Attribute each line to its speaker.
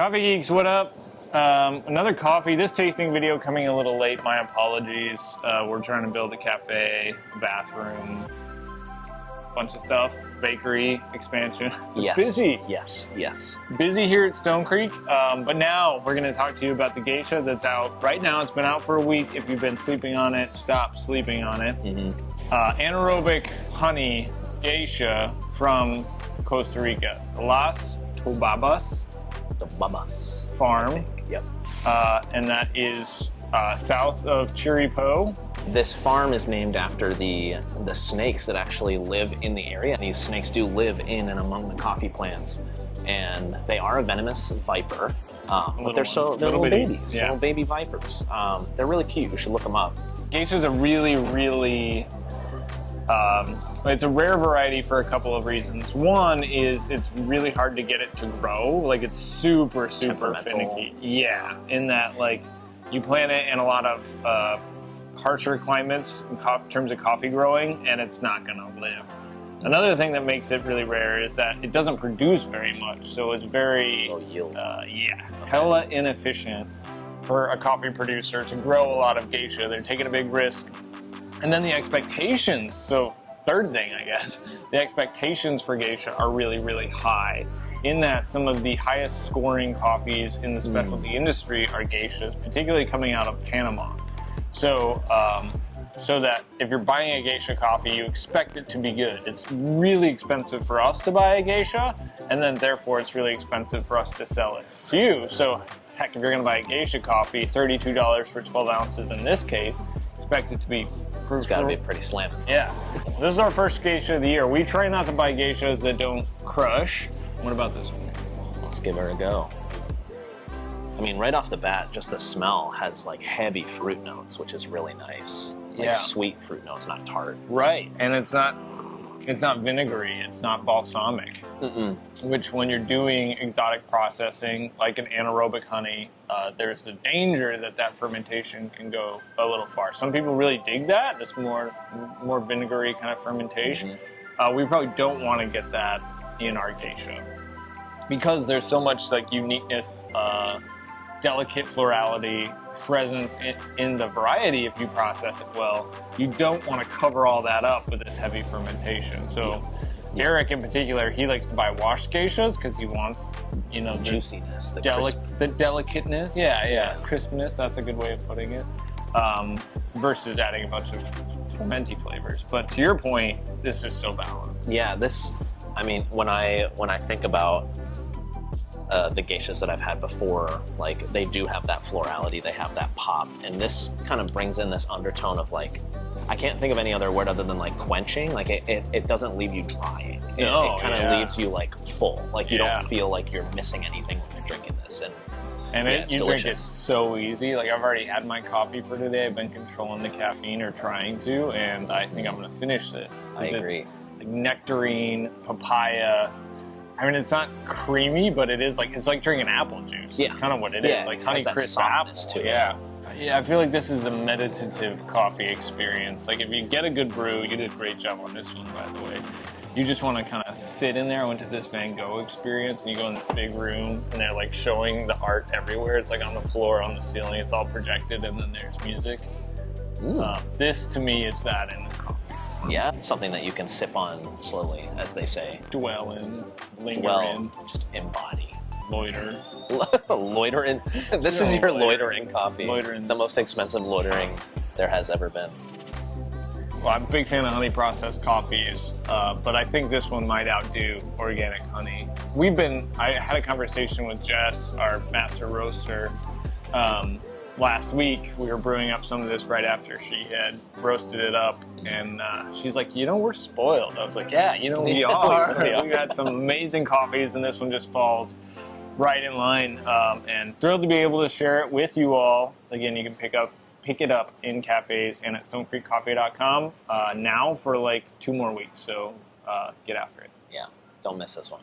Speaker 1: Coffee Geeks, what up? Another coffee. This tasting video coming a little late. My apologies. We're trying to build a cafe, a bathroom, bunch of stuff, bakery expansion.
Speaker 2: Yes.
Speaker 1: Busy.
Speaker 2: Yes.
Speaker 1: Busy here at Stone Creek. But now we're going to talk to you about the Gesha that's out right now. It's been out for a week. If you've been sleeping on it, stop sleeping on it. Anaerobic honey Gesha from Costa Rica. Las Tobobas farm.
Speaker 2: Yep.
Speaker 1: And that is south of Chiripo.
Speaker 2: This farm is named after the snakes that actually live in the area. These snakes do live in and among the coffee plants, and they are a venomous viper. But they're little babies, little baby vipers. They're really cute. You should look them up.
Speaker 1: Gesha is a really it's a rare variety for a couple of reasons. One is it's really hard to get it to grow. Like, it's super finicky. Yeah, in that, like, you plant it in a lot of harsher climates in terms of coffee growing, and it's not gonna live. Another thing that makes it really rare is that it doesn't produce very much, so it's very
Speaker 2: low yield.
Speaker 1: Hella inefficient for a coffee producer to grow a lot of Gesha. They're taking a big risk. And then the expectations, so third thing, I guess, the expectations for Gesha are really high, in that some of the highest scoring coffees in the specialty industry are Geshas, particularly coming out of Panama. So, so that if you're buying a Gesha coffee, you expect it to be good. It's really expensive for us to buy a Gesha, and then therefore it's really expensive for us to sell it to you. So heck, if you're gonna buy a Gesha coffee, $32 for 12 ounces in this case, expect it to be
Speaker 2: it's gotta be pretty slamming.
Speaker 1: Yeah. This is our first Gesha of the year. We try not to buy Geshas that don't crush. What about this one?
Speaker 2: Let's give her a go. I mean, right off the bat, just the smell has like heavy fruit notes, which is really nice. Like sweet fruit notes, not tart.
Speaker 1: Right, and it's not vinegary, it's not balsamic. Which, when you're doing exotic processing, like an anaerobic honey, there's the danger that fermentation can go a little far. Some people really dig that, this more vinegary kind of fermentation. We probably don't want to get that in our Gesha, because there's so much like uniqueness, delicate florality, presence in the variety if you process it well. You don't want to cover all that up with this heavy fermentation. So Eric in particular, he likes to buy washed Geshas because he wants, you know, the
Speaker 2: juiciness, the
Speaker 1: delicateness, crispness, that's a good way of putting it, versus adding a bunch of fermenty flavors. But to your point, this is so balanced.
Speaker 2: Yeah, I mean, when I think about the Geshas that I've had before, like, they do have that florality, they have that pop, and this kind of brings in this undertone of, like, I can't think of any other word other than like quenching. Like, it doesn't leave you drying. It kind of leaves you like full. Like, you don't feel like you're missing anything when you're drinking this. And
Speaker 1: you
Speaker 2: delicious.
Speaker 1: drink it so easy. Like, I've already had my coffee for today. I've been controlling the caffeine, or trying to, and I think I'm gonna finish this.
Speaker 2: I agree.
Speaker 1: It's like nectarine, papaya. I mean, it's not creamy, but it is like, it's like drinking apple juice.
Speaker 2: Yeah.
Speaker 1: It's kind of what it is. Like honey crisp apple.
Speaker 2: Too.
Speaker 1: Yeah, I feel like this is a meditative coffee experience. Like, if you get a good brew, you did a great job on this one, by the way. You just want to kind of sit in there. I went to this Van Gogh experience, and you go in this big room, and they're like showing the art everywhere. It's like on the floor, on the ceiling. It's all projected, and then there's music. This, to me, is that in the coffee.
Speaker 2: Yeah, something that you can sip on slowly, as they say.
Speaker 1: Dwell in, linger in.
Speaker 2: Just embody.
Speaker 1: Loiter.
Speaker 2: Loitering. This is your loitering coffee.
Speaker 1: Loitering.
Speaker 2: The most expensive loitering there has ever been.
Speaker 1: Well, I'm a big fan of honey processed coffees, but I think this one might outdo organic honey. I had a conversation with Jess, our master roaster, last week. We were brewing up some of this right after she had roasted it up, and she's like, you know, we're spoiled. I was like, yeah, you know, we are. We've had some amazing coffees, and this one just falls right in line, and thrilled to be able to share it with you all. Again, you can pick it up in cafes and at stonecreekcoffee.com now for like 2 more weeks, so get after it.
Speaker 2: Yeah, don't miss this one.